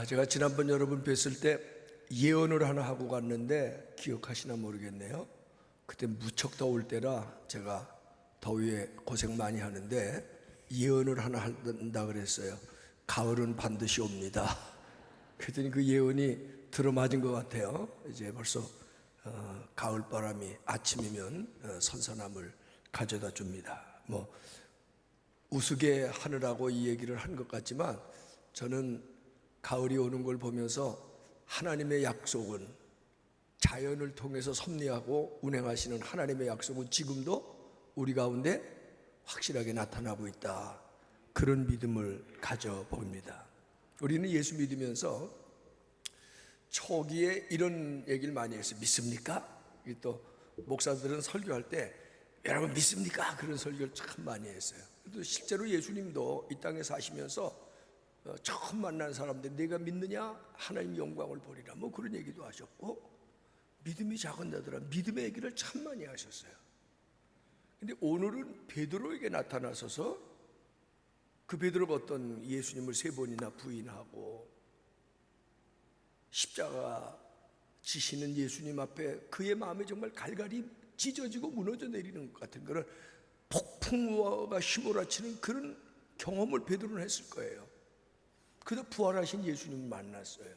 제가 지난번 여러분 뵀을 때 예언을 하나 하고 갔는데 기억하시나 모르겠네요. 그때 무척 더울 때라 제가 더위에 고생 많이 하는데 예언을 하나 한다 그랬어요. 가을은 반드시 옵니다. 그랬더니 그 예언이 들어맞은 것 같아요. 이제 벌써 가을 바람이 아침이면 선선함을 가져다 줍니다. 뭐 우스개 하느라고 이 얘기를 한 것 같지만 저는 가을이 오는 걸 보면서 하나님의 약속은, 자연을 통해서 섭리하고 운행하시는 하나님의 약속은 지금도 우리 가운데 확실하게 나타나고 있다, 그런 믿음을 가져봅니다. 우리는 예수 믿으면서 초기에 이런 얘기를 많이 했어요. 믿습니까? 또 목사들은 설교할 때 여러분 믿습니까? 그런 설교를 참 많이 했어요. 또 실제로 예수님도 이 땅에 사시면서 처음 만난 사람들 내가 믿느냐? 하나님 영광을 보리라, 뭐 그런 얘기도 하셨고, 믿음이 작은 자들아 믿음의 얘기를 참 많이 하셨어요. 근데 오늘은 베드로에게 나타나셔서 그 베드로가 어떤 예수님을 3번이나 부인하고 십자가 지시는 예수님 앞에 그의 마음이 정말 갈갈이 찢어지고 무너져 내리는 것 같은 그런 폭풍우가 휘몰아치는 그런 경험을 베드로는 했을 거예요. 그러다 부활하신 예수님을 만났어요.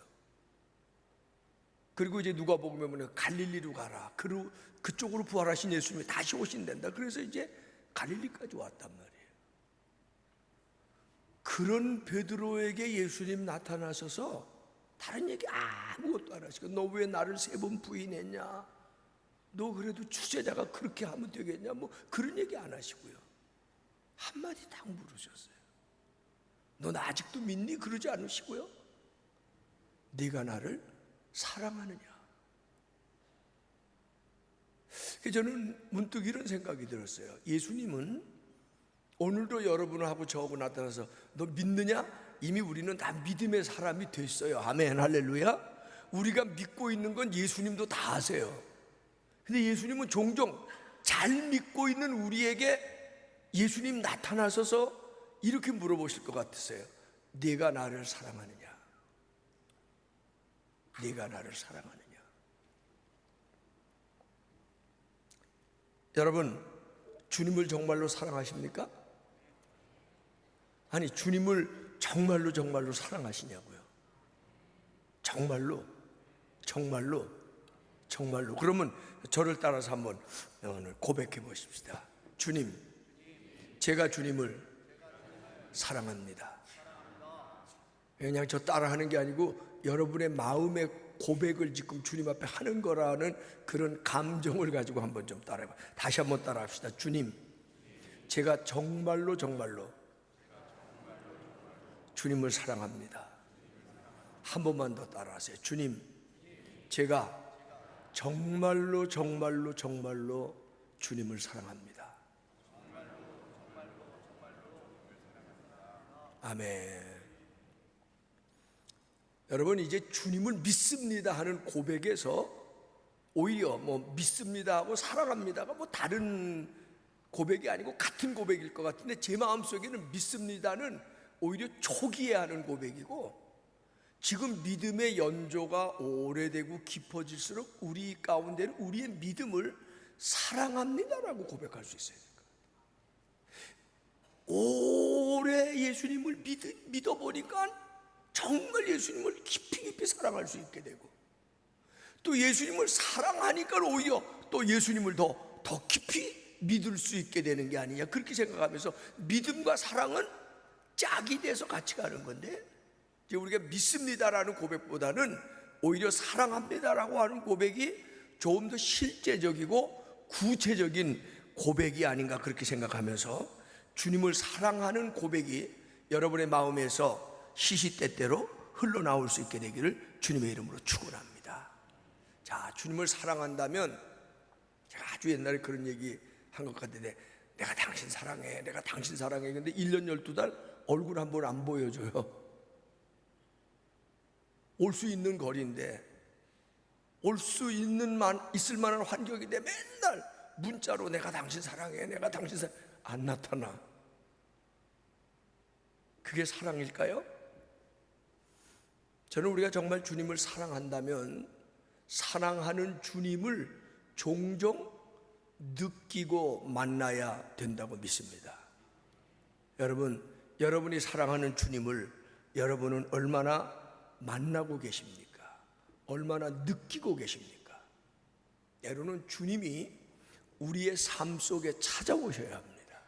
그리고 이제 누가복음에 보면 갈릴리로 가라, 그리고 그쪽으로 부활하신 예수님이 다시 오신단다. 그래서 이제 갈릴리까지 왔단 말이에요. 그런 베드로에게 예수님 나타나셔서 다른 얘기 아무것도 안 하시고, 너 왜 나를 3번 부인했냐, 너 그래도 주제자가 그렇게 하면 되겠냐, 뭐 그런 얘기 안 하시고요, 한마디 딱 물으셨어요. 너 나 아직도 믿니? 그러지 않으시고요, 네가 나를 사랑하느냐. 저는 문득 이런 생각이 들었어요. 예수님은 오늘도 여러분하고 저하고 나타나서 너 믿느냐? 이미 우리는 다 믿음의 사람이 됐어요. 아멘, 할렐루야. 우리가 믿고 있는 건 예수님도 다 아세요. 근데 예수님은 종종 잘 믿고 있는 우리에게 예수님 나타나셔서 이렇게 물어보실 것 같으세요. 네가 나를 사랑하느냐? 네가 나를 사랑하느냐? 여러분, 주님을 정말로 사랑하십니까? 아니, 주님을 정말로 사랑하시냐고요? 정말로? 그러면 저를 따라서 한번 오늘 고백해 보십시다. 주님, 제가 주님을 사랑합니다. 그냥 저 따라하는 게 아니고 여러분의 마음의 고백을 지금 주님 앞에 하는 거라는 그런 감정을 가지고 한번 좀 따라해봐. 다시 한번 따라합시다. 주님, 제가 정말로 주님을 사랑합니다. 한 번만 더 따라하세요. 주님, 제가 정말로 주님을 사랑합니다. 아멘. 여러분, 이제 주님을 믿습니다 하는 고백에서 오히려 뭐 믿습니다 하고 사랑합니다가 뭐 다른 고백이 아니고 같은 고백일 것 같은데, 제 마음속에는 믿습니다는 오히려 초기에 하는 고백이고, 지금 믿음의 연조가 오래되고 깊어질수록 우리 가운데는 우리의 믿음을 사랑합니다라고 고백할 수 있어요. 오래 예수님을 믿어보니까 정말 예수님을 깊이 사랑할 수 있게 되고, 또 예수님을 사랑하니까 오히려 또 예수님을 더 깊이 믿을 수 있게 되는 게 아니냐, 그렇게 생각하면서 믿음과 사랑은 짝이 돼서 같이 가는 건데, 이제 우리가 믿습니다라는 고백보다는 오히려 사랑합니다라고 하는 고백이 조금 더 실제적이고 구체적인 고백이 아닌가, 그렇게 생각하면서 주님을 사랑하는 고백이 여러분의 마음에서 시시때때로 흘러나올 수 있게 되기를 주님의 이름으로 축원합니다. 자, 주님을 사랑한다면, 제가 아주 옛날에 그런 얘기 한 것 같은데, 내가 당신 사랑해, 내가 당신 사랑해. 근데 1년 12달 얼굴 한 번 안 보여줘요. 올 수 있는 거리인데, 올 수 있을 만한 환경인데 맨날 문자로 내가 당신 사랑해, 내가 당신 사랑해, 안 나타나. 그게 사랑일까요? 저는 우리가 정말 주님을 사랑한다면 사랑하는 주님을 종종 느끼고 만나야 된다고 믿습니다. 여러분, 여러분이 사랑하는 주님을 여러분은 얼마나 만나고 계십니까? 얼마나 느끼고 계십니까? 때로는 주님이 우리의 삶 속에 찾아오셔야 합니다.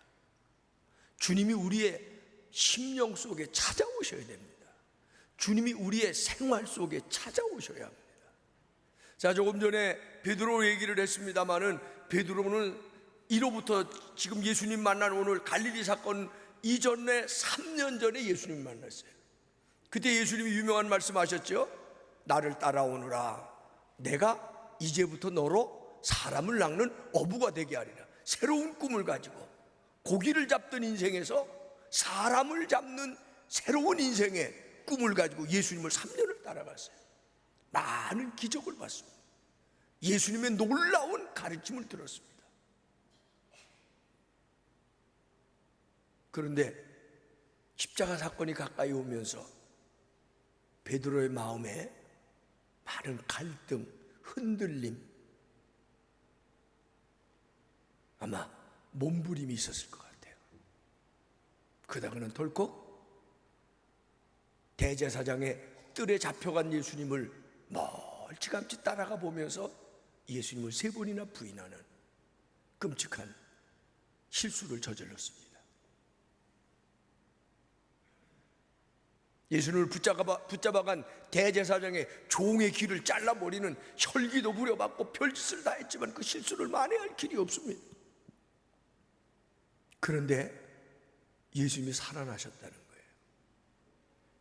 주님이 우리의 심령 속에 찾아오셔야 됩니다. 주님이 우리의 생활 속에 찾아오셔야 합니다. 자, 조금 전에 베드로 얘기를 했습니다마는 베드로는 이로부터 지금 예수님 만난 오늘 갈릴리 사건 이전에 3년 전에 예수님 만났어요. 그때 예수님이 유명한 말씀하셨죠. 나를 따라오너라. 내가 이제부터 너로 사람을 낚는 어부가 되게 하리라. 새로운 꿈을 가지고 고기를 잡던 인생에서 사람을 잡는 새로운 인생의 꿈을 가지고 예수님을 3년을 따라갔어요. 많은 기적을 봤습니다. 예수님의 놀라운 가르침을 들었습니다. 그런데 십자가 사건이 가까이 오면서 베드로의 마음에 많은 갈등, 흔들림, 아마 몸부림이 있었을 것 같아요. 그러다가는 덜컥 대제사장의 뜰에 잡혀간 예수님을 멀찌감치 따라가 보면서 예수님을 3번이나 부인하는 끔찍한 실수를 저질렀습니다. 예수님을 붙잡아간 대제사장의 종의 귀를 잘라버리는 혈기도 부려받고 별짓을 다 했지만 그 실수를 만회할 길이 없습니다. 그런데 예수님이 살아나셨다는 거예요.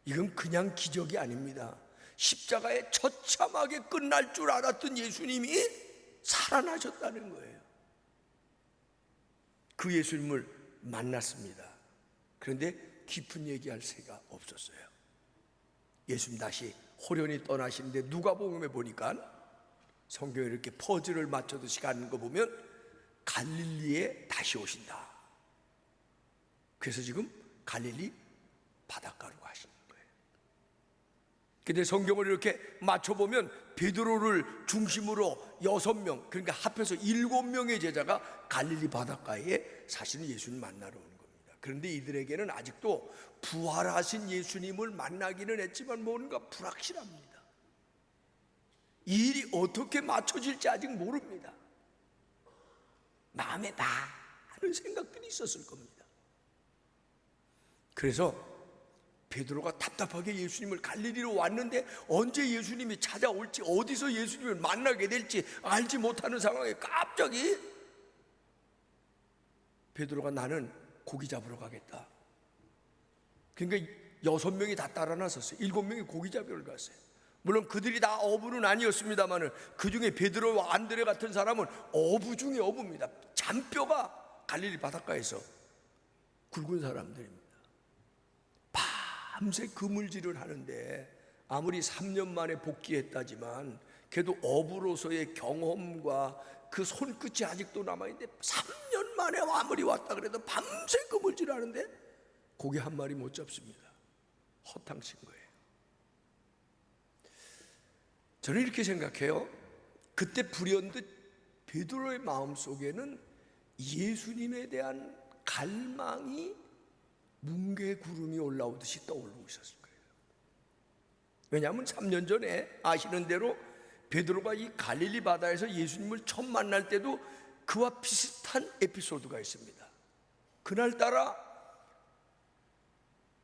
이건 그냥 기적이 아닙니다. 십자가에 처참하게 끝날 줄 알았던 예수님이 살아나셨다는 거예요. 그 예수님을 만났습니다. 그런데 깊은 얘기할 새가 없었어요. 예수님 다시 호련히 떠나시는데 누가복음에 보니까 성경에 이렇게 퍼즐을 맞춰듯이 가는 거 보면 갈릴리에 다시 오신다. 그래서 지금 갈릴리 바닷가로 가시는 거예요. 근데 성경을 이렇게 맞춰보면 베드로를 중심으로 6명, 그러니까 합해서 7명의 제자가 갈릴리 바닷가에 사실은 예수님 만나러 오는 겁니다. 그런데 이들에게는 아직도 부활하신 예수님을 만나기는 했지만 뭔가 불확실합니다. 이 일이 어떻게 맞춰질지 아직 모릅니다. 마음에 많은 생각들이 있었을 겁니다. 그래서 베드로가 답답하게 예수님을 갈릴리로 왔는데 언제 예수님이 찾아올지, 어디서 예수님을 만나게 될지 알지 못하는 상황에 갑자기 베드로가 나는 고기 잡으러 가겠다. 그러니까 6명이 다 따라 나섰어요. 7명이 고기 잡으러 갔어요. 물론 그들이 다 어부는 아니었습니다만 그 중에 베드로와 안드레 같은 사람은 어부 중에 어부입니다. 잔뼈가 갈릴리 바닷가에서 굵은 사람들입니다. 밤새 그물질을 하는데 아무리 3년 만에 복귀했다지만 그래도 어부로서의 경험과 그 손끝이 아직도 남아있는데 3년 만에 아무리 왔다 그래도 밤새 그물질을 하는데 고기 한 마리 못 잡습니다. 허탕친 거예요. 저는 이렇게 생각해요. 그때 불현듯 베드로의 마음속에는 예수님에 대한 갈망이 뭉게 구름이 올라오듯이 떠오르고 있었을 거예요. 왜냐하면 3년 전에 아시는 대로 베드로가 이 갈릴리 바다에서 예수님을 처음 만날 때도 그와 비슷한 에피소드가 있습니다. 그날따라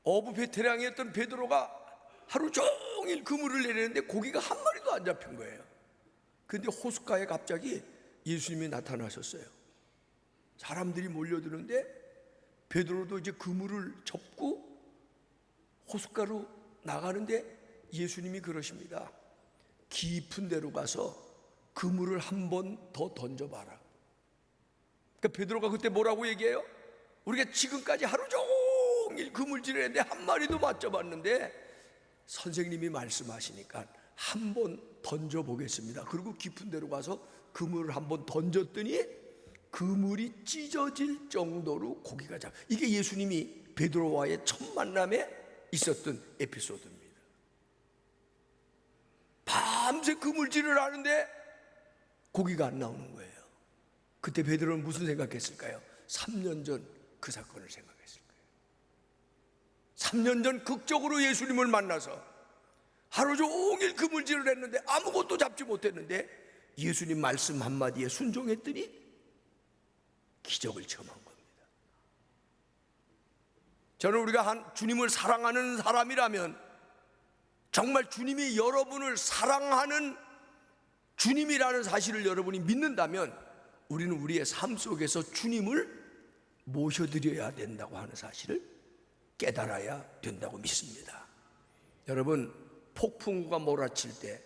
어부 베테랑이었던 베드로가 하루 종일 그물을 내리는데 고기가 한 마리도 안 잡힌 거예요. 그런데 호숫가에 갑자기 예수님이 나타나셨어요. 사람들이 몰려드는데 베드로도 이제 그물을 접고 호숫가로 나가는데 예수님이 그러십니다. 깊은 데로 가서 그물을 한 번 더 던져봐라. 그러니까 베드로가 그때 뭐라고 얘기해요? 우리가 지금까지 하루 종일 그물질을 했는데 한 마리도 못 잡았는데 선생님이 말씀하시니까 한 번 던져보겠습니다. 그리고 깊은 데로 가서 그물을 한 번 던졌더니 그물이 찢어질 정도로 고기가 잡혀. 이게 예수님이 베드로와의 첫 만남에 있었던 에피소드입니다. 밤새 그물질을 하는데 고기가 안 나오는 거예요. 그때 베드로는 무슨 생각했을까요? 3년 전 그 사건을 생각했을 거예요. 3년 전 극적으로 예수님을 만나서 하루 종일 그물질을 했는데 아무것도 잡지 못했는데 예수님 말씀 한마디에 순종했더니 기적을 체험한 겁니다. 저는 우리가 주님을 사랑하는 사람이라면, 정말 주님이 여러분을 사랑하는 주님이라는 사실을 여러분이 믿는다면, 우리는 우리의 삶 속에서 주님을 모셔드려야 된다고 하는 사실을 깨달아야 된다고 믿습니다. 여러분, 폭풍우가 몰아칠 때,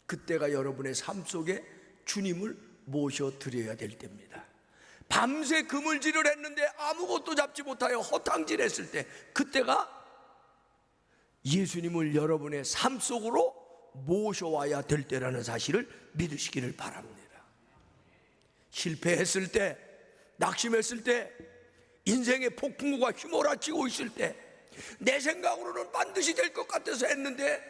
그때가 여러분의 삶 속에 주님을 모셔드려야 될 때입니다. 밤새 그물질을 했는데 아무것도 잡지 못하여 허탕질했을 때, 그때가 예수님을 여러분의 삶 속으로 모셔와야 될 때라는 사실을 믿으시기를 바랍니다. 실패했을 때, 낙심했을 때, 인생의 폭풍우가 휘몰아치고 있을 때, 내 생각으로는 반드시 될 것 같아서 했는데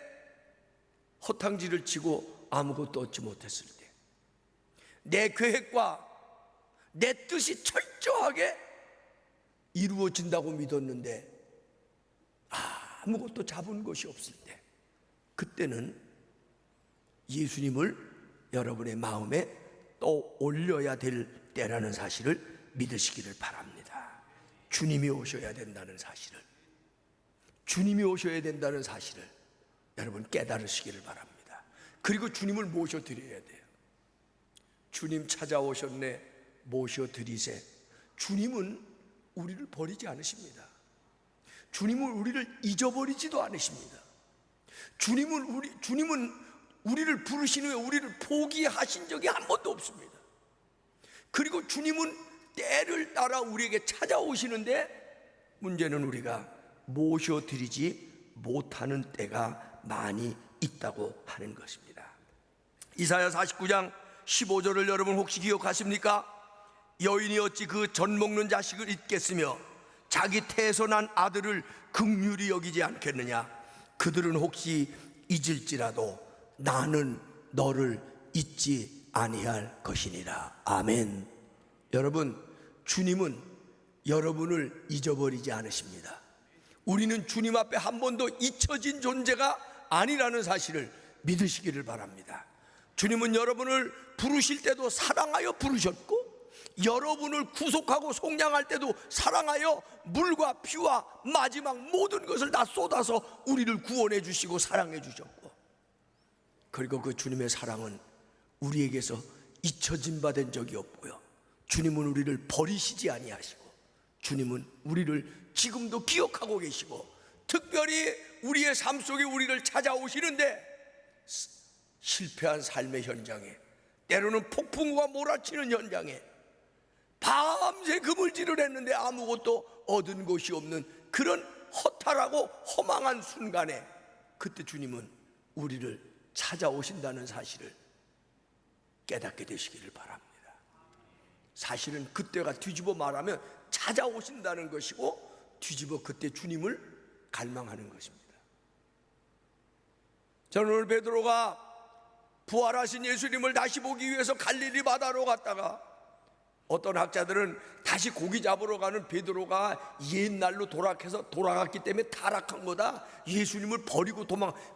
허탕질을 치고 아무것도 얻지 못했을 때, 내 계획과 내 뜻이 철저하게 이루어진다고 믿었는데 아무것도 잡은 것이 없을 때, 그때는 예수님을 여러분의 마음에 또 올려야 될 때라는 사실을 믿으시기를 바랍니다. 주님이 오셔야 된다는 사실을, 주님이 오셔야 된다는 사실을 여러분 깨달으시기를 바랍니다. 그리고 주님을 모셔드려야 돼요. 주님 찾아오셨네, 모셔드리세. 주님은 우리를 버리지 않으십니다. 주님은 우리를 잊어버리지도 않으십니다. 주님은 우리를 부르신 후에 우리를 포기하신 적이 한 번도 없습니다. 그리고 주님은 때를 따라 우리에게 찾아오시는데, 문제는 우리가 모셔드리지 못하는 때가 많이 있다고 하는 것입니다. 이사야 49장 15절을 여러분 혹시 기억하십니까? 여인이 어찌 그 젖 먹는 자식을 잊겠으며 자기 태에서 난 아들을 긍휼히 여기지 않겠느냐? 그들은 혹시 잊을지라도 나는 너를 잊지 아니할 것이니라. 아멘. 여러분, 주님은 여러분을 잊어버리지 않으십니다. 우리는 주님 앞에 한 번도 잊혀진 존재가 아니라는 사실을 믿으시기를 바랍니다. 주님은 여러분을 부르실 때도 사랑하여 부르셨고, 여러분을 구속하고 속량할 때도 사랑하여 물과 피와 마지막 모든 것을 다 쏟아서 우리를 구원해 주시고 사랑해 주셨고, 그리고 그 주님의 사랑은 우리에게서 잊혀진 바 된 적이 없고요, 주님은 우리를 버리시지 아니하시고, 주님은 우리를 지금도 기억하고 계시고, 특별히 우리의 삶 속에 우리를 찾아오시는데, 실패한 삶의 현장에, 때로는 폭풍우가 몰아치는 현장에 밤새 그물질을 했는데 아무것도 얻은 것이 없는 그런 허탈하고 허망한 순간에, 그때 주님은 우리를 찾아오신다는 사실을 깨닫게 되시기를 바랍니다. 사실은 그때가 뒤집어 말하면 찾아오신다는 것이고, 뒤집어 그때 주님을 갈망하는 것입니다. 저는 오늘 베드로가 부활하신 예수님을 다시 보기 위해서 갈릴리 바다로 갔다가, 어떤 학자들은 다시 고기 잡으러 가는 베드로가 옛날로 돌아갔기 때문에 타락한 거다, 예수님을 버리고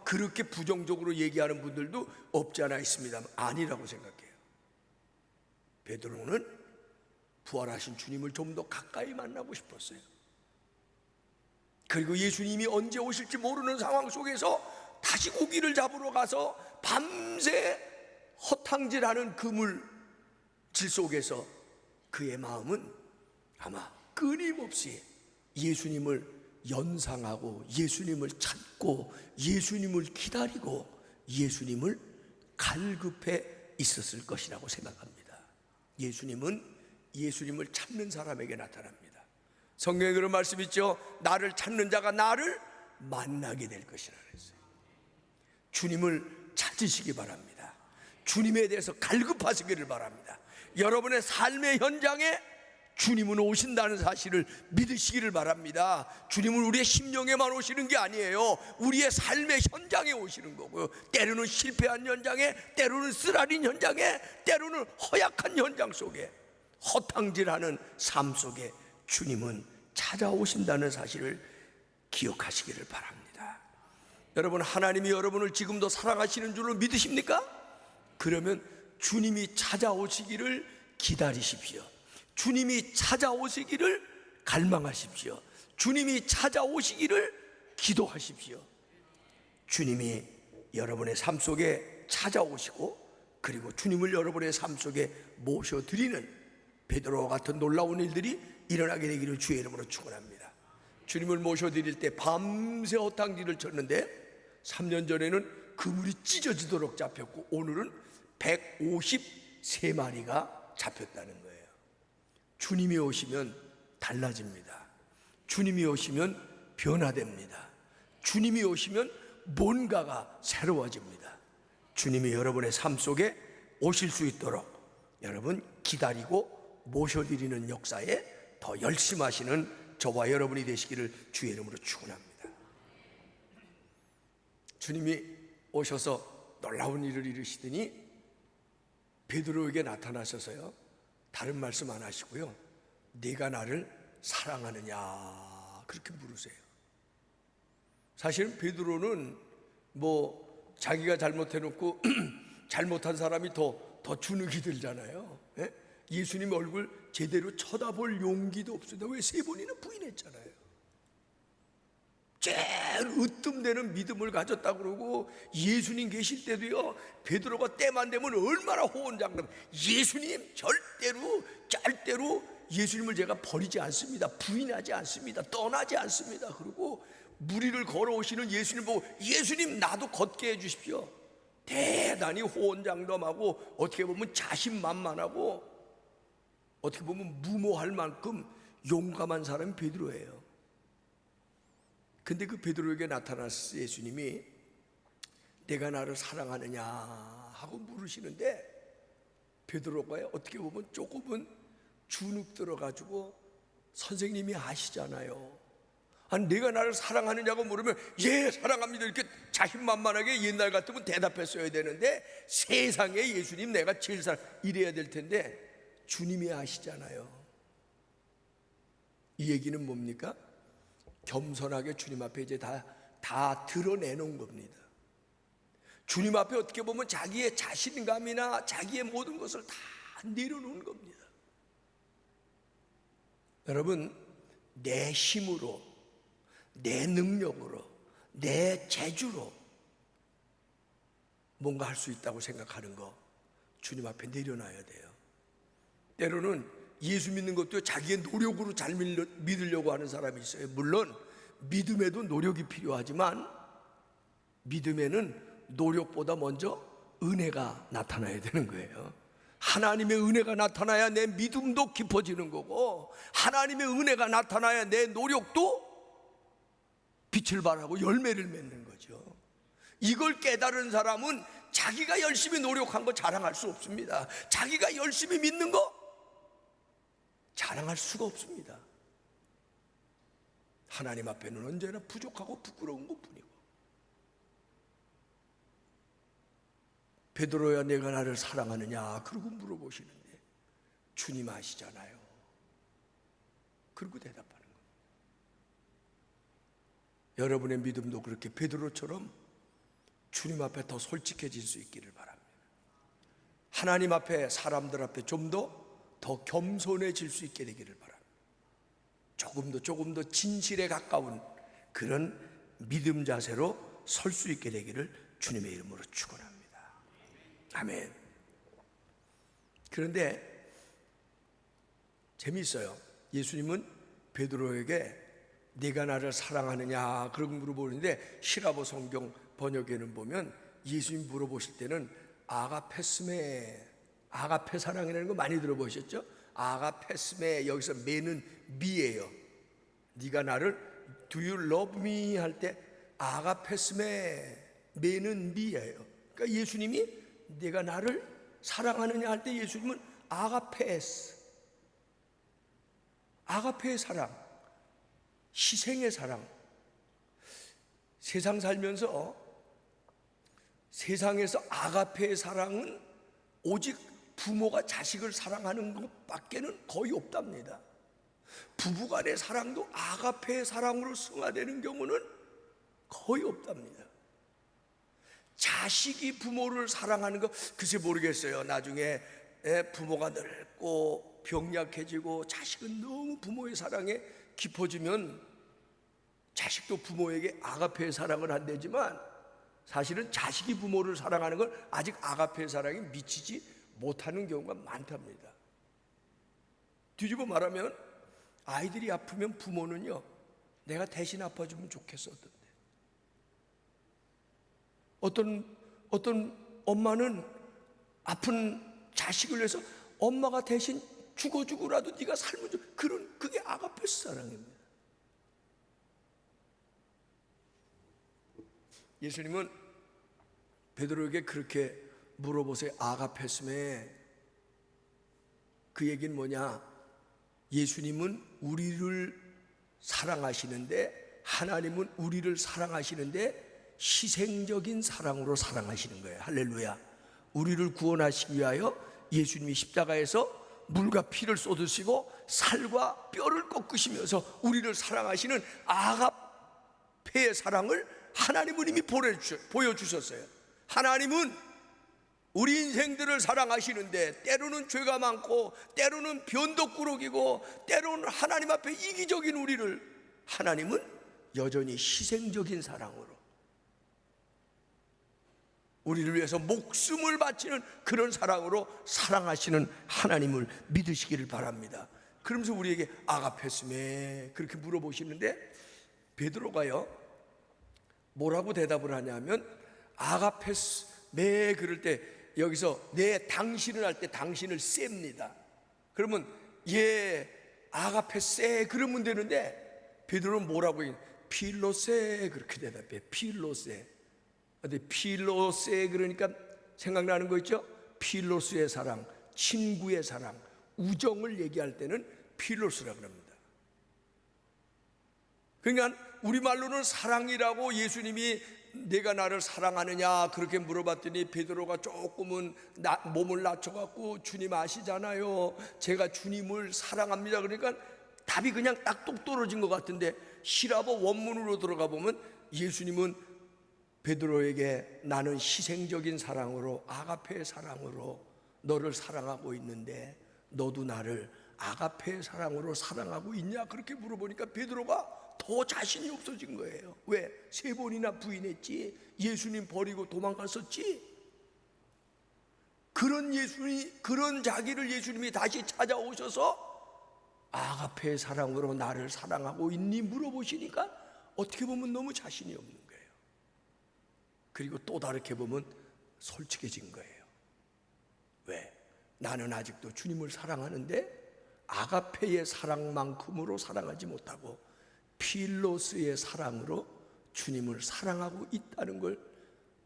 그렇게 부정적으로 얘기하는 분들도 없지 않아 있습니다. 아니라고 생각해요. 베드로는 부활하신 주님을 좀 더 가까이 만나고 싶었어요. 그리고 예수님이 언제 오실지 모르는 상황 속에서 다시 고기를 잡으러 가서 밤새 허탕질하는 그물질 속에서 그의 마음은 아마 끊임없이 예수님을 연상하고, 예수님을 찾고, 예수님을 기다리고, 예수님을 갈급해 있었을 것이라고 생각합니다. 예수님은 예수님을 찾는 사람에게 나타납니다. 성경에 그런 말씀 있죠. 나를 찾는 자가 나를 만나게 될 것이라 그랬어요. 주님을 찾으시기 바랍니다. 주님에 대해서 갈급하시기를 바랍니다. 여러분의 삶의 현장에 주님은 오신다는 사실을 믿으시기를 바랍니다. 주님은 우리의 심령에만 오시는 게 아니에요. 우리의 삶의 현장에 오시는 거고요. 때로는 실패한 현장에, 때로는 쓰라린 현장에, 때로는 허약한 현장 속에, 허탕질하는 삶 속에 주님은 찾아오신다는 사실을 기억하시기를 바랍니다. 여러분, 하나님이 여러분을 지금도 사랑하시는 줄로 믿으십니까? 그러면 주님이 찾아오시기를 기다리십시오. 주님이 찾아오시기를 갈망하십시오. 주님이 찾아오시기를 기도하십시오. 주님이 여러분의 삶 속에 찾아오시고, 그리고 주님을 여러분의 삶 속에 모셔드리는 베드로와 같은 놀라운 일들이 일어나게 되기를 주의 이름으로 축원합니다. 주님을 모셔드릴 때 밤새 허탕질을 쳤는데 3년 전에는 그물이 찢어지도록 잡혔고, 오늘은 153마리가 잡혔다는 거예요. 주님이 오시면 달라집니다. 주님이 오시면 변화됩니다. 주님이 오시면 뭔가가 새로워집니다. 주님이 여러분의 삶 속에 오실 수 있도록 여러분 기다리고 모셔드리는 역사에 더 열심하시는 저와 여러분이 되시기를 주의 이름으로 축원합니다. 주님이 오셔서 놀라운 일을 이루시더니 베드로에게 나타나셔서요, 다른 말씀 안 하시고요, 네가 나를 사랑하느냐 그렇게 물으세요. 사실은 베드로는 뭐 자기가 잘못해놓고 잘못한 사람이 더 주눅이 들잖아요. 예? 예수님 얼굴 제대로 쳐다볼 용기도 없습니다. 왜 3번이나 부인했잖아요. 제일 으뜸되는 믿음을 가졌다 그러고, 예수님 계실 때도요, 베드로가 때만 되면 얼마나 호언장담, 예수님 절대로 예수님을 제가 버리지 않습니다, 부인하지 않습니다, 떠나지 않습니다. 그리고 무리를 걸어오시는 예수님 보고, 예수님 나도 걷게 해주십시오. 대단히 호언장담하고, 어떻게 보면 자신만만하고, 어떻게 보면 무모할 만큼 용감한 사람이 베드로예요. 근데 그 베드로에게 나타났을 예수님이 내가 나를 사랑하느냐 하고 물으시는데, 베드로가 어떻게 보면 조금은 주눅 들어가지고, 선생님이 아시잖아요. 아니, 내가 나를 사랑하느냐고 물으면 예 사랑합니다 이렇게 자신만만하게 옛날 같으면 대답했어야 되는데, 세상에 예수님 내가 제일 이래야 될 텐데 주님이 아시잖아요. 이 얘기는 뭡니까? 겸손하게 주님 앞에 이제 다 드러내놓은 겁니다. 주님 앞에 어떻게 보면 자기의 자신감이나 자기의 모든 것을 다 내려놓은 겁니다. 여러분, 내 힘으로, 내 능력으로, 내 재주로 뭔가 할 수 있다고 생각하는 거 주님 앞에 내려놔야 돼요. 때로는 예수 믿는 것도 자기의 노력으로 잘 믿으려고 하는 사람이 있어요. 물론 믿음에도 노력이 필요하지만, 믿음에는 노력보다 먼저 은혜가 나타나야 되는 거예요. 하나님의 은혜가 나타나야 내 믿음도 깊어지는 거고, 하나님의 은혜가 나타나야 내 노력도 빛을 발하고 열매를 맺는 거죠. 이걸 깨달은 사람은 자기가 열심히 노력한 거 자랑할 수 없습니다. 자기가 열심히 믿는 거 자랑할 수가 없습니다. 하나님 앞에는 언제나 부족하고 부끄러운 것뿐이고. 베드로야 내가 나를 사랑하느냐 그러고 물어보시는데, 주님 아시잖아요. 그러고 대답하는 겁니다. 여러분의 믿음도 그렇게 베드로처럼 주님 앞에 더 솔직해질 수 있기를 바랍니다. 하나님 앞에, 사람들 앞에 좀 더 겸손해질 수 있게 되기를 바랍니다. 조금 더 진실에 가까운 그런 믿음 자세로 설 수 있게 되기를 주님의 이름으로 축원합니다. 아멘. 그런데 재미있어요. 예수님은 베드로에게 네가 나를 사랑하느냐 그런 물어보는데, 시라보 성경 번역에는 보면 예수님 물어보실 때는 아가페 사랑이라는 거 많이 들어보셨죠? 아가페스메, 여기서 메는 미예요. 네가 나를 Do you love me 할 때 아가페스메, 메는 미예요. 그러니까 예수님이 네가 나를 사랑하느냐 할 때 예수님은 아가페스, 아가페의 사랑, 희생의 사랑. 세상 살면서 세상에서 아가페의 사랑은 오직 부모가 자식을 사랑하는 것밖에는 거의 없답니다. 부부간의 사랑도 아가페의 사랑으로 승화되는 경우는 거의 없답니다. 자식이 부모를 사랑하는 거 글쎄 모르겠어요. 나중에 부모가 늙고 병약해지고 자식은 너무 부모의 사랑에 깊어지면 자식도 부모에게 아가페의 사랑을 한대지만 사실은 자식이 부모를 사랑하는 건 아직 아가페의 사랑이 미치지 못하는 경우가 많답니다. 뒤집어 말하면 아이들이 아프면 부모는요, 내가 대신 아파주면 좋겠었던데, 어떤 엄마는 아픈 자식을 위해서 엄마가 대신 죽어주고라도 네가 살면 좀, 그게 아가페 사랑입니다. 예수님은 베드로에게 그렇게 물어보세요. 아가페스메. 그 얘기는 뭐냐? 예수님은 우리를 사랑하시는데, 하나님은 우리를 사랑하시는데 희생적인 사랑으로 사랑하시는 거예요. 할렐루야. 우리를 구원하시기 위하여 예수님이 십자가에서 물과 피를 쏟으시고 살과 뼈를 꺾으시면서 우리를 사랑하시는 아가페의 사랑을 하나님은 이미 보여주셨어요. 하나님은 우리 인생들을 사랑하시는데 때로는 죄가 많고 때로는 변덕꾸러기고 때로는 하나님 앞에 이기적인 우리를 하나님은 여전히 희생적인 사랑으로 우리를 위해서 목숨을 바치는 그런 사랑으로 사랑하시는 하나님을 믿으시기를 바랍니다. 그러면서 우리에게 아가페스메 그렇게 물어보시는데 베드로가요 뭐라고 대답을 하냐면 아가페스메 그럴 때 여기서 내 당신을 할 때 당신을 셉니다. 그러면 예 아가페세 그러면 되는데 베드로는 뭐라고 해요? 필로세 그렇게 대답해. 필로세. 근데 필로세 그러니까 생각나는 거 있죠? 필로스의 사랑, 친구의 사랑, 우정을 얘기할 때는 필로스라고 합니다. 그러니까 우리말로는 사랑이라고 예수님이 내가 나를 사랑하느냐 그렇게 물어봤더니 베드로가 조금은 몸을 낮춰갖고 주님 아시잖아요. 제가 주님을 사랑합니다. 그러니까 답이 그냥 딱 똑 떨어진 것 같은데 히라보 원문으로 들어가 보면 예수님은 베드로에게 나는 희생적인 사랑으로 아가페의 사랑으로 너를 사랑하고 있는데 너도 나를 아가페의 사랑으로 사랑하고 있냐 그렇게 물어보니까 베드로가 더 자신이 없어진 거예요. 왜? 3번이나 부인했지. 예수님 버리고 도망갔었지. 그런 자기를 예수님이 다시 찾아오셔서 아가페의 사랑으로 나를 사랑하고 있니 물어보시니까 어떻게 보면 너무 자신이 없는 거예요. 그리고 또 다르게 보면 솔직해진 거예요. 왜? 나는 아직도 주님을 사랑하는데 아가페의 사랑만큼으로 사랑하지 못하고 필로스의 사랑으로 주님을 사랑하고 있다는 걸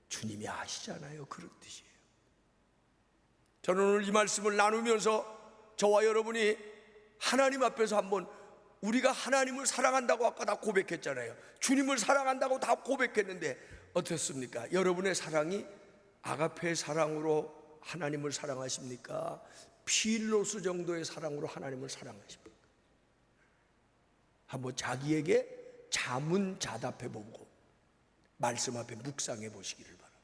주님이 아시잖아요. 그런 뜻이에요. 저는 오늘 이 말씀을 나누면서 저와 여러분이 하나님 앞에서 한번 우리가 하나님을 사랑한다고 아까 다 고백했잖아요. 주님을 사랑한다고 다 고백했는데 어떻습니까? 여러분의 사랑이 아가페의 사랑으로 하나님을 사랑하십니까? 필로스 정도의 사랑으로 하나님을 사랑하십니까? 한번 자기에게 자문자답해보고 말씀 앞에 묵상해 보시기를 바랍니다.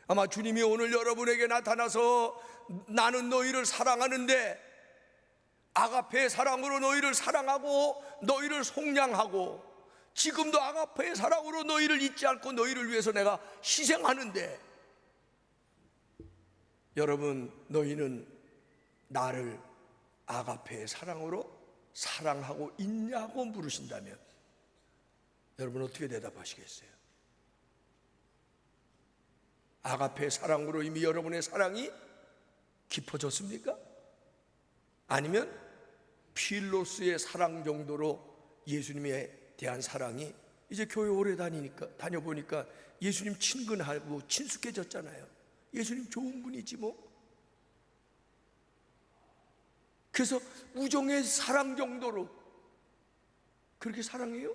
아마 주님이 오늘 여러분에게 나타나서 나는 너희를 사랑하는데 아가페의 사랑으로 너희를 사랑하고 너희를 속량하고 지금도 아가페의 사랑으로 너희를 잊지 않고 너희를 위해서 내가 희생하는데 여러분 너희는 나를 아가페의 사랑으로 사랑하고 있냐고 물으신다면 여러분 어떻게 대답하시겠어요? 아가페의 사랑으로 이미 여러분의 사랑이 깊어졌습니까? 아니면 필로스의 사랑 정도로 예수님에 대한 사랑이 이제 교회 오래 다녀보니까 예수님 친근하고 친숙해졌잖아요. 예수님 좋은 분이지 뭐. 그래서 우정의 사랑 정도로 그렇게 사랑해요?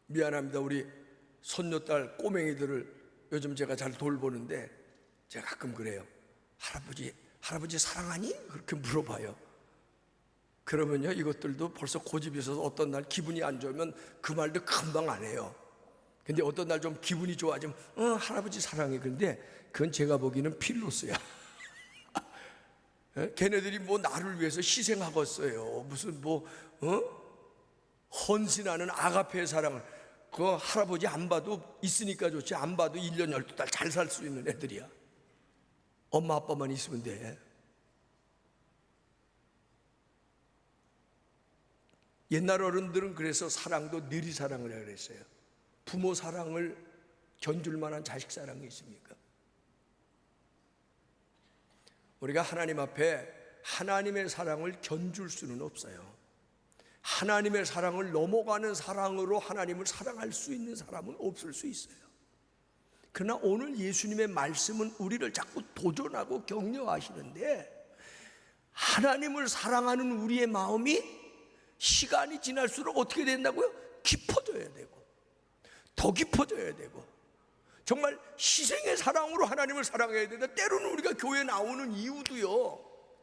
미안합니다. 우리 손녀딸 꼬맹이들을 요즘 제가 잘 돌보는데 제가 가끔 그래요. 할아버지 사랑하니? 그렇게 물어봐요. 그러면요, 이것들도 벌써 고집이 있어서 어떤 날 기분이 안 좋으면 그 말도 금방 안 해요. 근데 어떤 날 좀 기분이 좋아지면 할아버지 사랑해. 근데 그건 제가 보기에는 필로스야. 걔네들이 뭐 나를 위해서 희생하겠어요. 무슨 헌신하는 아가페의 사랑을. 그 할아버지 안 봐도 있으니까 좋지, 안 봐도 1년 12달 잘 살 수 있는 애들이야. 엄마 아빠만 있으면 돼. 옛날 어른들은 그래서 사랑도 내리사랑을 해야 그랬어요. 부모 사랑을 견줄 만한 자식 사랑이 있습니까? 우리가 하나님 앞에 하나님의 사랑을 견줄 수는 없어요. 하나님의 사랑을 넘어가는 사랑으로 하나님을 사랑할 수 있는 사람은 없을 수 있어요. 그러나 오늘 예수님의 말씀은 우리를 자꾸 도전하고 격려하시는데, 하나님을 사랑하는 우리의 마음이 시간이 지날수록 어떻게 된다고요? 깊어져야 되고, 더 깊어져야 되고, 정말 희생의 사랑으로 하나님을 사랑해야 된다. 때로는 우리가 교회 나오는 이유도요,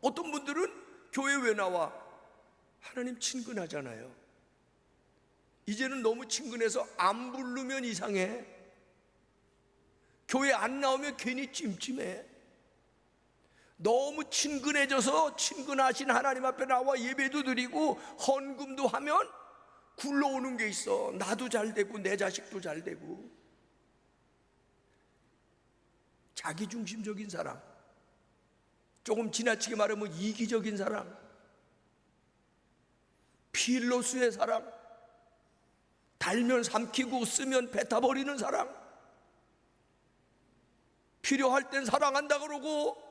어떤 분들은 교회 왜 나와? 하나님 친근하잖아요. 이제는 너무 친근해서 안 부르면 이상해. 교회 안 나오면 괜히 찜찜해. 너무 친근해져서 친근하신 하나님 앞에 나와 예배도 드리고 헌금도 하면 굴러오는 게 있어. 나도 잘 되고 내 자식도 잘 되고. 자기중심적인 사랑, 조금 지나치게 말하면 이기적인 사랑, 필로스의 사랑, 달면 삼키고 쓰면 뱉어버리는 사랑, 필요할 땐 사랑한다 그러고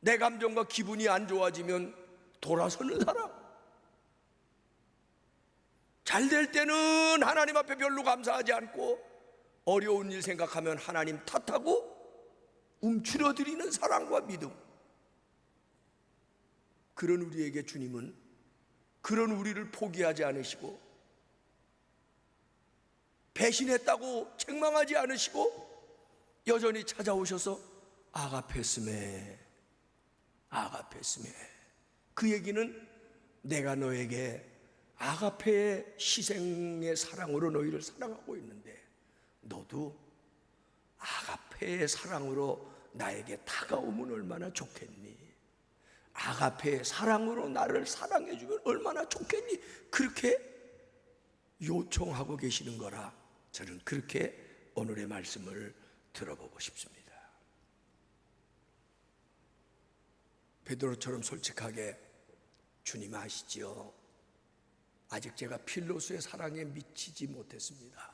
내 감정과 기분이 안 좋아지면 돌아서는 사랑, 잘 될 때는 하나님 앞에 별로 감사하지 않고 어려운 일 생각하면 하나님 탓하고 움츠러들이는 사랑과 믿음. 그런 우리에게 주님은 그런 우리를 포기하지 않으시고 배신했다고 책망하지 않으시고 여전히 찾아오셔서 아가페스메, 아가페스메. 그 얘기는 내가 너에게 아가페의 희생의 사랑으로 너희를 사랑하고 있는데 너도 아가페의 사랑으로 나에게 다가오면 얼마나 좋겠니? 아가페의 사랑으로 나를 사랑해주면 얼마나 좋겠니? 그렇게 요청하고 계시는 거라 저는 그렇게 오늘의 말씀을 들어보고 싶습니다. 베드로처럼 솔직하게 주님 아시지요? 아직 제가 필로스의 사랑에 미치지 못했습니다.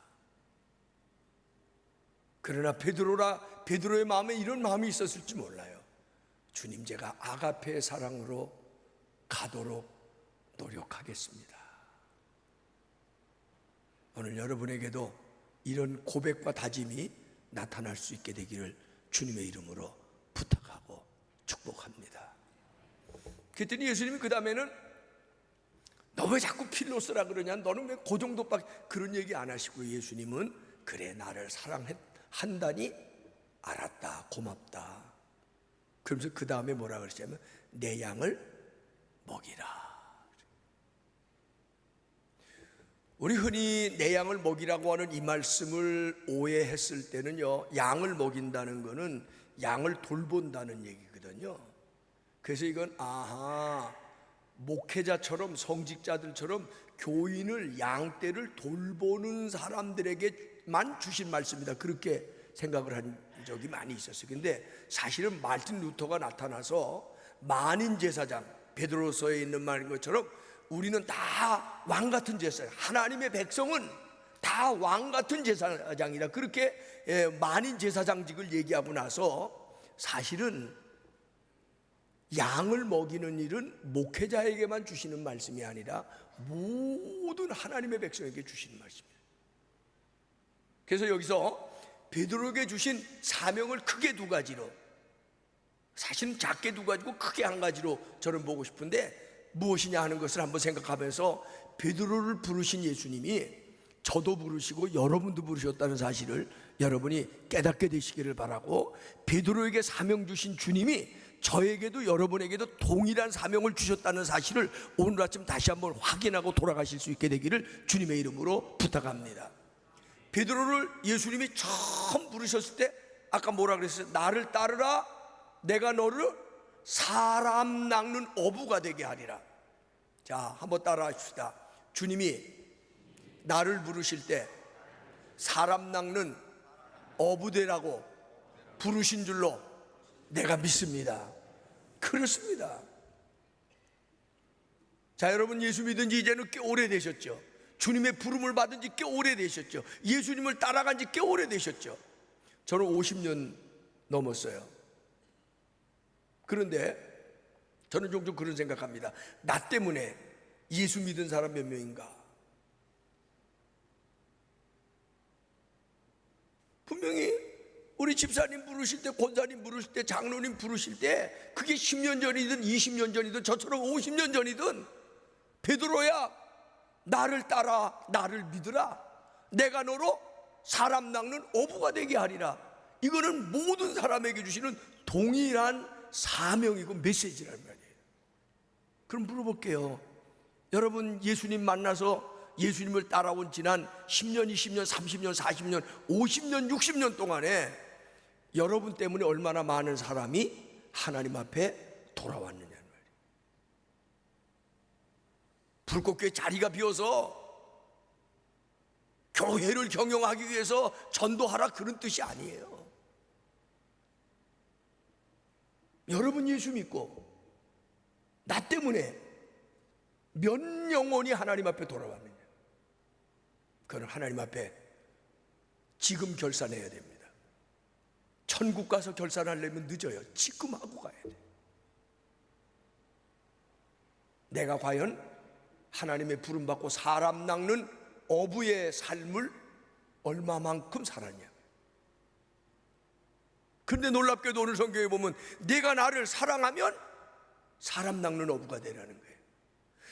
그러나 베드로의 마음에 이런 마음이 있었을지 몰라요. 주님, 제가 아가페의 사랑으로 가도록 노력하겠습니다. 오늘 여러분에게도 이런 고백과 다짐이 나타날 수 있게 되기를 주님의 이름으로 부탁하고 축복합니다. 그랬더니 예수님이 그 다음에는 너 왜 자꾸 필로스라 그러냐? 너는 왜 그 정도밖에 그런 얘기 안 하시고 예수님은 그래 나를 사랑한다니 알았다, 고맙다. 그러면서 그 다음에 뭐라 그러시냐면 내 양을 먹이라. 우리 흔히 내 양을 먹이라고 하는 이 말씀을 오해했을 때는요, 양을 먹인다는 거는 양을 돌본다는 얘기거든요. 그래서 이건 목회자처럼 성직자들처럼 교인을 양떼를 돌보는 사람들에게만 주신 말씀이다, 그렇게 생각을 한 적이 많이 있었어요. 근데 사실은 마틴 루터가 나타나서 만인 제사장, 베드로서에 있는 말인 것처럼 우리는 다 왕 같은 제사장, 하나님의 백성은 다 왕 같은 제사장이다, 그렇게 만인 제사장직을 얘기하고 나서 사실은 양을 먹이는 일은 목회자에게만 주시는 말씀이 아니라 모든 하나님의 백성에게 주시는 말씀이에요. 그래서 여기서 베드로에게 주신 사명을 크게 두 가지로, 사실은 작게 두 가지고 크게 한 가지로 저는 보고 싶은데 무엇이냐 하는 것을 한번 생각하면서, 베드로를 부르신 예수님이 저도 부르시고 여러분도 부르셨다는 사실을 여러분이 깨닫게 되시기를 바라고, 베드로에게 사명 주신 주님이 저에게도 여러분에게도 동일한 사명을 주셨다는 사실을 오늘 아침 다시 한번 확인하고 돌아가실 수 있게 되기를 주님의 이름으로 부탁합니다. 베드로를 예수님이 처음 부르셨을 때 아까 뭐라 그랬어요? 나를 따르라, 내가 너를 사람 낚는 어부가 되게 하리라. 자, 한번 따라 합시다. 주님이 나를 부르실 때 사람 낚는 어부되라고 부르신 줄로 내가 믿습니다. 그렇습니다. 자, 여러분, 예수 믿은 지 이제는 꽤 오래되셨죠. 주님의 부름을 받은 지 꽤 오래되셨죠. 예수님을 따라간 지 꽤 오래되셨죠. 저는 50년 넘었어요. 그런데 저는 종종 그런 생각합니다. 나 때문에 예수 믿은 사람 몇 명인가? 분명히 우리 집사님 부르실 때, 권사님 부르실 때, 장로님 부르실 때, 그게 10년 전이든 20년 전이든 저처럼 50년 전이든, 베드로야, 나를 따라, 나를 믿으라, 내가 너로 사람 낚는 어부가 되게 하리라. 이거는 모든 사람에게 주시는 동일한 사명이고 메시지란 말이에요. 그럼 물어볼게요. 여러분, 예수님 만나서 예수님을 따라온 지난 10년, 20년, 30년, 40년, 50년, 60년 동안에 여러분 때문에 얼마나 많은 사람이 하나님 앞에 돌아왔느냐는 말이에요. 불꽃교회 자리가 비어서 교회를 경영하기 위해서 전도하라, 그런 뜻이 아니에요. 여러분 예수 믿고 나 때문에 몇 영혼이 하나님 앞에 돌아왔느냐, 그건 하나님 앞에 지금 결산해야 됩니다. 천국 가서 결산하려면 늦어요. 지금 하고 가야 돼. 내가 과연 하나님의 부름받고 사람 낚는 어부의 삶을 얼마만큼 살았냐. 그런데 놀랍게도 오늘 성경에 보면 내가 나를 사랑하면 사람 낚는 어부가 되라는 거예요.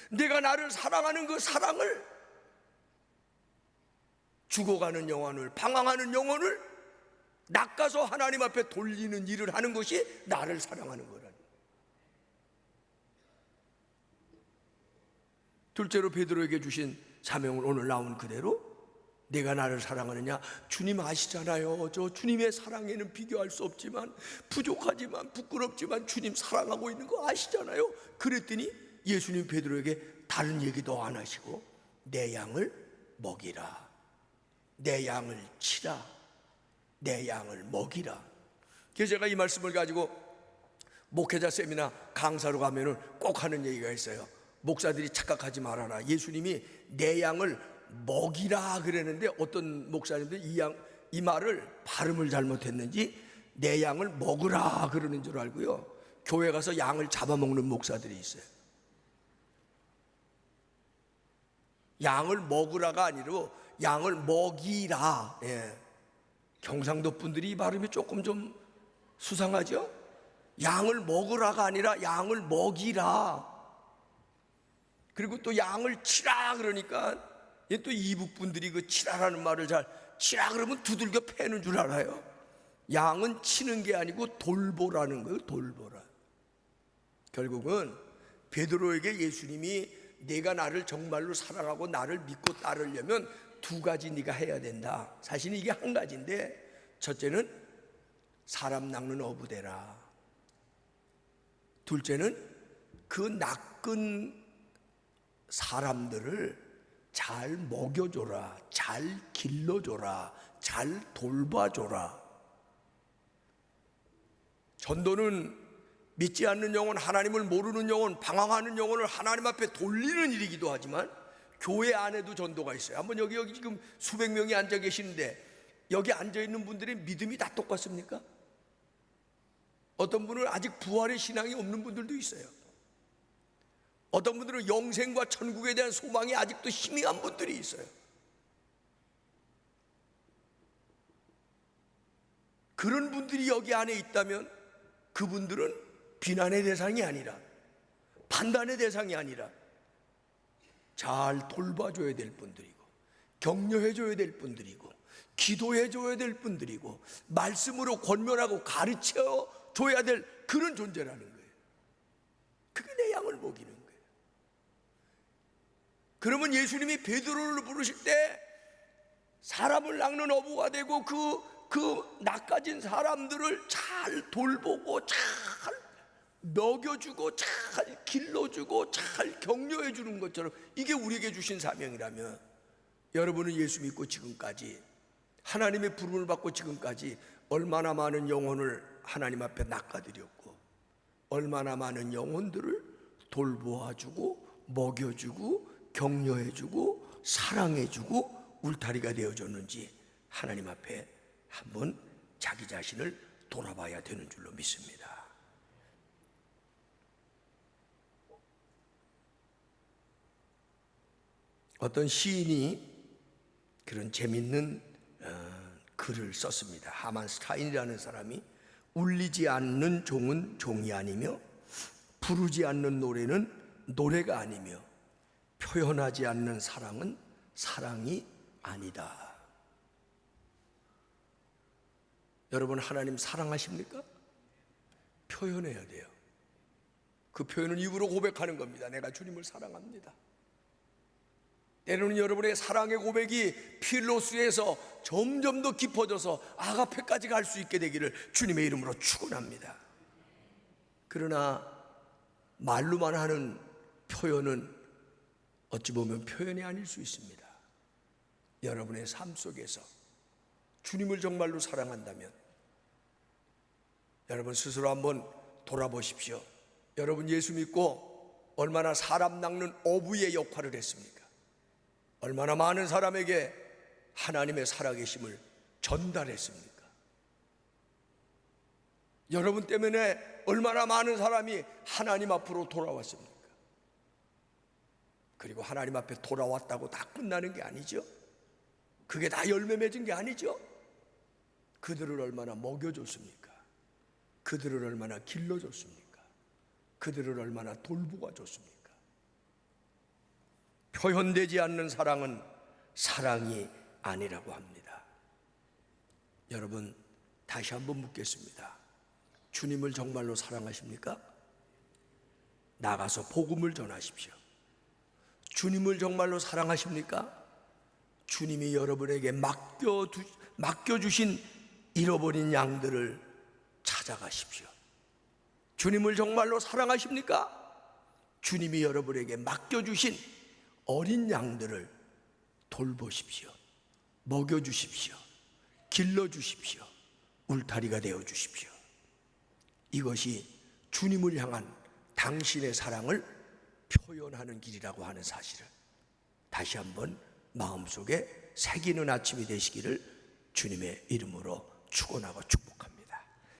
내가 나를 사랑하는 그 사랑을, 죽어가는 영혼을, 방황하는 영혼을 낚아서 하나님 앞에 돌리는 일을 하는 것이 나를 사랑하는 거라는 거예요. 둘째로 베드로에게 주신 사명은 오늘 나온 그대로, 내가 나를 사랑하느냐, 주님 아시잖아요. 저 주님의 사랑에는 비교할 수 없지만, 부족하지만, 부끄럽지만 주님 사랑하고 있는 거 아시잖아요. 그랬더니 예수님 베드로에게 다른 얘기도 안 하시고, 내 양을 먹이라, 내 양을 치라, 내 양을 먹이라. 그래서 제가 이 말씀을 가지고 목회자 세미나 강사로 가면은 꼭 하는 얘기가 있어요. 목사들이 착각하지 말아라. 예수님이 내 양을 먹이라 그랬는데 어떤 목사님들 이 말을 발음을 잘못했는지 내 양을 먹으라 그러는 줄 알고요, 교회 가서 양을 잡아먹는 목사들이 있어요. 양을 먹으라가 아니라 양을 먹이라. 예. 경상도 분들이 이 발음이 조금 좀 수상하죠? 양을 먹으라가 아니라 양을 먹이라. 그리고 또 양을 치라 그러니까 또 이북 분들이 그 치라라는 말을 잘, 치라 그러면 두들겨 패는 줄 알아요. 양은 치는 게 아니고 돌보라는 거예요. 돌보라. 결국은 베드로에게 예수님이 내가 나를 정말로 사랑하고 나를 믿고 따르려면 두 가지 네가 해야 된다. 사실은 이게 한 가지인데, 첫째는 사람 낚는 어부 되라. 둘째는 그 낚은 사람들을 잘 먹여줘라, 잘 길러줘라, 잘 돌봐줘라. 전도는 믿지 않는 영혼, 하나님을 모르는 영혼, 방황하는 영혼을 하나님 앞에 돌리는 일이기도 하지만, 교회 안에도 전도가 있어요. 한번 여기 지금 수백 명이 앉아 계시는데 여기 앉아 있는 분들의 믿음이 다 똑같습니까? 어떤 분은 아직 부활의 신앙이 없는 분들도 있어요. 어떤 분들은 영생과 천국에 대한 소망이 아직도 희미한 분들이 있어요. 그런 분들이 여기 안에 있다면 그분들은 비난의 대상이 아니라, 판단의 대상이 아니라 잘 돌봐줘야 될 분들이고, 격려해줘야 될 분들이고, 기도해줘야 될 분들이고, 말씀으로 권면하고 가르쳐줘야 될 그런 존재라는 거예요. 그게 내 양을 먹이는 거예요. 그러면 예수님이 베드로를 부르실 때 사람을 낚는 어부가 되고 그 낚아진 사람들을 잘 돌보고 잘 먹여주고 잘 길러주고 잘 격려해 주는 것처럼, 이게 우리에게 주신 사명이라면, 여러분은 예수 믿고 지금까지 하나님의 부름을 받고 지금까지 얼마나 많은 영혼을 하나님 앞에 낚아드렸고, 얼마나 많은 영혼들을 돌보아주고 먹여주고 격려해주고 사랑해주고 울타리가 되어줬는지 하나님 앞에 한번 자기 자신을 돌아봐야 되는 줄로 믿습니다. 어떤 시인이 그런 재밌는 글을 썼습니다. 하만 스타인이라는 사람이, 울리지 않는 종은 종이 아니며 부르지 않는 노래는 노래가 아니며 표현하지 않는 사랑은 사랑이 아니다. 여러분, 하나님 사랑하십니까? 표현해야 돼요. 그 표현은 입으로 고백하는 겁니다. 내가 주님을 사랑합니다. 때로는 여러분의 사랑의 고백이 필로스에서 점점 더 깊어져서 아가페까지 갈 수 있게 되기를 주님의 이름으로 축원합니다. 그러나 말로만 하는 표현은 어찌 보면 표현이 아닐 수 있습니다. 여러분의 삶 속에서 주님을 정말로 사랑한다면 여러분 스스로 한번 돌아보십시오. 여러분 예수 믿고 얼마나 사람 낚는 어부의 역할을 했습니까? 얼마나 많은 사람에게 하나님의 살아계심을 전달했습니까? 여러분 때문에 얼마나 많은 사람이 하나님 앞으로 돌아왔습니까? 그리고 하나님 앞에 돌아왔다고 다 끝나는 게 아니죠. 그게 다 열매 맺은 게 아니죠. 그들을 얼마나 먹여줬습니까? 그들을 얼마나 길러줬습니까? 그들을 얼마나 돌보아줬습니까? 표현되지 않는 사랑은 사랑이 아니라고 합니다. 여러분, 다시 한번 묻겠습니다. 주님을 정말로 사랑하십니까? 나가서 복음을 전하십시오. 주님을 정말로 사랑하십니까? 주님이 여러분에게 맡겨주신 잃어버린 양들을 찾아가십시오. 주님을 정말로 사랑하십니까? 주님이 여러분에게 맡겨주신 어린 양들을 돌보십시오. 먹여주십시오. 길러주십시오. 울타리가 되어주십시오. 이것이 주님을 향한 당신의 사랑을 표현하는 길이라고 하는 사실을 다시 한번 마음속에 새기는 아침이 되시기를 주님의 이름으로 축원하고 축복합니다.